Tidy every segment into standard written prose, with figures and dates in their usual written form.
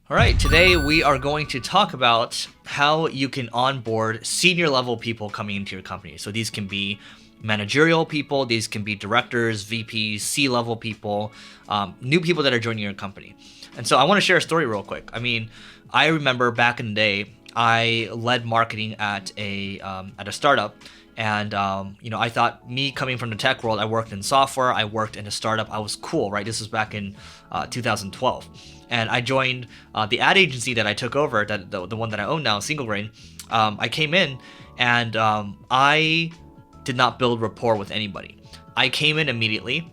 All right, today we are going to talk about how you can onboard senior level people coming into your company. So these can be managerial people, these can be directors, VPs, C-level people, new people that are joining your company. And so I want to share a story real quick. I remember back in the day, I led marketing at a startup. And, I thought me coming from the tech world, I worked in software, I worked in a startup, I was cool, right? This was back in 2012. And I joined the ad agency that I took over, that the one that I own now, Single Grain. I came in and I did not build rapport with anybody. I came in immediately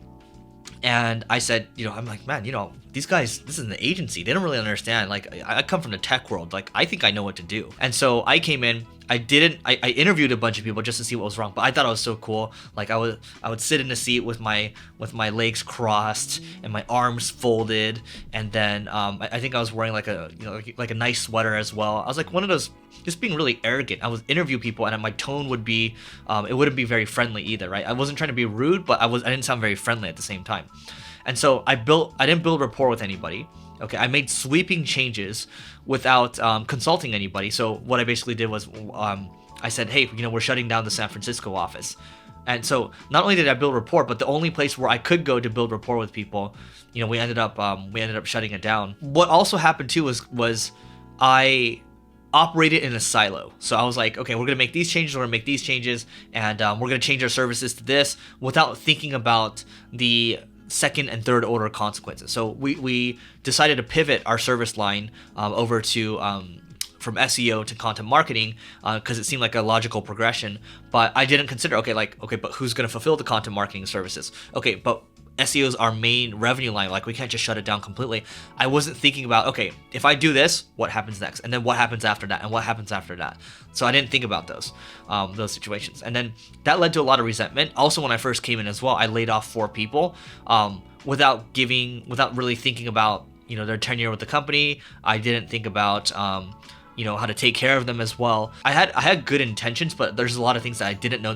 and I said, I'm like, man, these guys, this is an agency. They don't really understand. Like, I come from the tech world. Like, I think I know what to do. And so I came in. I interviewed a bunch of people just to see what was wrong, but I thought it was so cool. Like, I would sit in the seat with my legs crossed and my arms folded, and then I think I was wearing like a a nice sweater as well. I was like one of those, just being really arrogant. I would interview people, and my tone would be it wouldn't be very friendly either, right? I wasn't trying to be rude, but I didn't sound very friendly at the same time. And so I didn't build rapport with anybody. Okay, I made sweeping changes without consulting anybody. So what I basically did was I said, hey, we're shutting down the San Francisco office. And so not only did I build rapport, but the only place where I could go to build rapport with people, we ended up shutting it down. What also happened too was I operated in a silo. So I was like, okay, we're gonna make these changes, and we're gonna change our services to this without thinking about the second and third order consequences. So we decided to pivot our service line over to from SEO to content marketing because it seemed like a logical progression. But I didn't consider, but who's going to fulfill the content marketing services? Okay, but SEO is our main revenue line. Like, we can't just shut it down completely. I wasn't thinking about, okay, if I do this, what happens next? And then what happens after that? And what happens after that? So I didn't think about those situations. And then that led to a lot of resentment. Also, when I first came in as well, I laid off 4 people without really thinking about, their tenure with the company. I didn't think about, how to take care of them as well. I had good intentions, but there's a lot of things that I didn't know.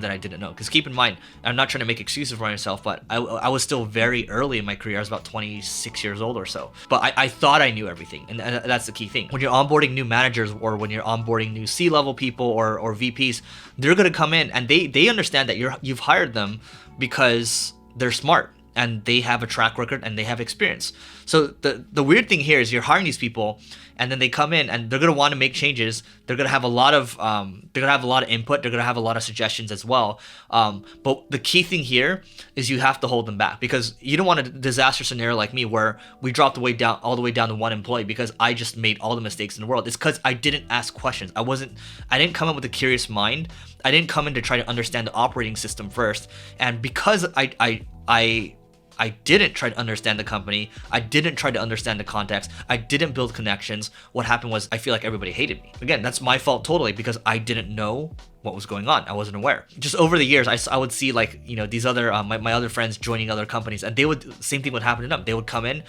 Because keep in mind, I'm not trying to make excuses for myself, but I was still very early in my career. I was about 26 years old or so. But I thought I knew everything, and that's the key thing. When you're onboarding new managers, or when you're onboarding new C-level people or VPs, they're gonna come in and they understand that you've hired them because they're smart and they have a track record and they have experience. So the weird thing here is you're hiring these people, and then they come in and they're gonna want to make changes. They're gonna have a lot of input. They're gonna have a lot of suggestions as well. But the key thing here is you have to hold them back, because you don't want a disaster scenario like me where we dropped all the way down to 1 employee because I just made all the mistakes in the world. It's because I didn't ask questions. I didn't come in with a curious mind. I didn't come in to try to understand the operating system first. And because I didn't try to understand the company, I didn't try to understand the context, I didn't build connections, what happened was I feel like everybody hated me. Again, that's my fault totally, because I didn't know what was going on. I wasn't aware. Just over the years, I would see these other my other friends joining other companies, and same thing would happen to them. They would come in,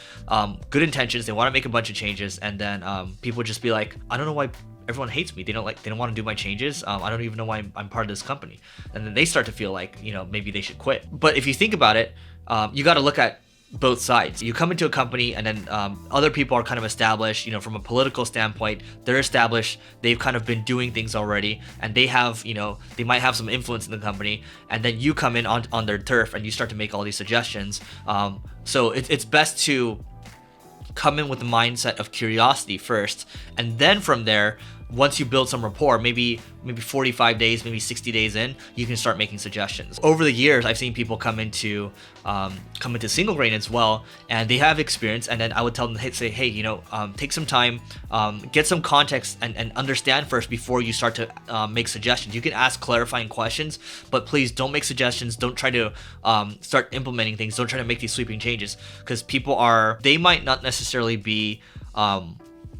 good intentions, they want to make a bunch of changes, and then people would just be like, I don't know why everyone hates me. They don't want to do my changes. I don't even know why I'm part of this company. And then they start to feel like, maybe they should quit. But if you think about it, you got to look at both sides. You come into a company, and then other people are kind of established, from a political standpoint, they're established, they've kind of been doing things already, and they have, they might have some influence in the company, and then you come in on their turf and you start to make all these suggestions. So it's best to come in with the mindset of curiosity first, and then from there, once you build some rapport, maybe 45 days, maybe 60 days in, you can start making suggestions. Over the years, I've seen people come into Single Grain as well, and they have experience, and then I would tell them, hey, take some time, get some context, and understand first before you start to make suggestions. You can ask clarifying questions, but please don't make suggestions. Don't try to start implementing things. Don't try to make these sweeping changes, because they might not necessarily be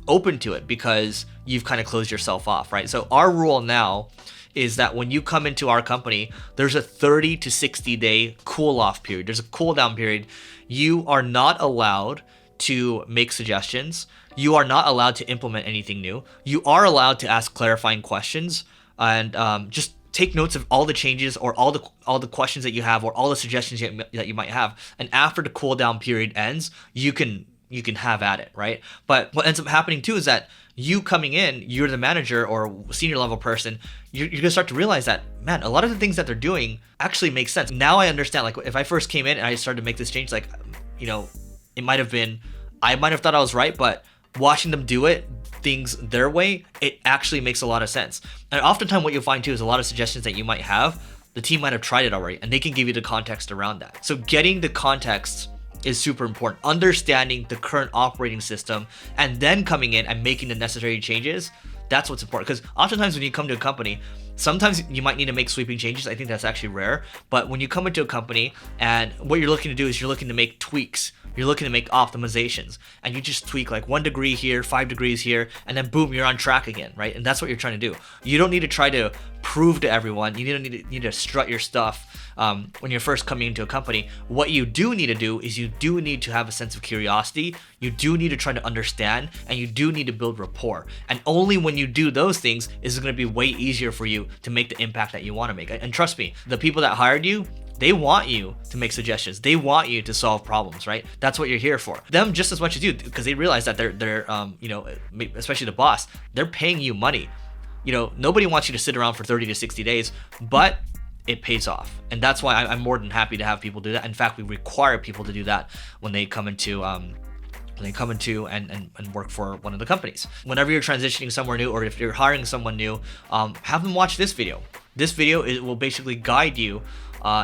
open to it because you've kind of closed yourself off, right? So our rule now is that when you come into our company, there's a 30 to 60 day cool off period. There's a cool down period. You are not allowed to make suggestions. You are not allowed to implement anything new. You are allowed to ask clarifying questions, and just take notes of all the changes or all the questions that you have or all the suggestions that you might have. And after the cool down period ends, you can you can have at it, right? But what ends up happening too is that you coming in, you're the manager or senior level person, you're gonna start to realize that, man, a lot of the things that they're doing actually make sense. Now I understand, like if I first came in and I started to make this change, like, you know, it might have been, I might have thought I was right, but watching them do it, things their way, it actually makes a lot of sense. And oftentimes what you'll find too is a lot of suggestions that you might have, the team might have tried it already and they can give you the context around that. So getting the context is super important. Understanding the current operating system and then coming in and making the necessary changes, that's what's important. Because oftentimes when you come to a company, sometimes you might need to make sweeping changes. I think that's actually rare. But when you come into a company and what you're looking to do is you're looking to make tweaks, you're looking to make optimizations, and you just tweak like 1 degree here, 5 degrees here, and then boom, you're on track again, right? And that's what you're trying to do. You don't need to try to prove to everyone. You need to strut your stuff when you're first coming into a company. What you do need to do is you do need to have a sense of curiosity. You do need to try to understand, and you do need to build rapport. And only when you do those things is it going to be way easier for you to make the impact that you want to make. And trust me, the people that hired you, they want you to make suggestions. They want you to solve problems, right? That's what you're here for. Them just as much as you, because they realize that they're you know, especially the boss, they're paying you money. You know, nobody wants you to sit around for 30 to 60 days, but it pays off. And that's why I'm more than happy to have people do that. In fact, we require people to do that when they come into and work for one of the companies. Whenever you're transitioning somewhere new, or if you're hiring someone new, have them watch this video. This video will basically guide you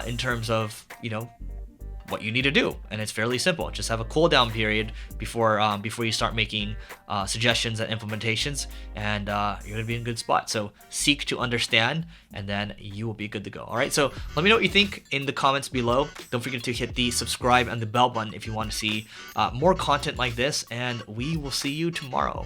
in terms of, you know, what you need to do, and it's fairly simple. Just have a cool down period before you start making suggestions and implementations, and you're gonna be in a good spot. So seek to understand, and then you will be good to go. All right, so let me know what you think in the comments below. Don't forget to hit the subscribe and the bell button if you want to see more content like this, and we will see you tomorrow.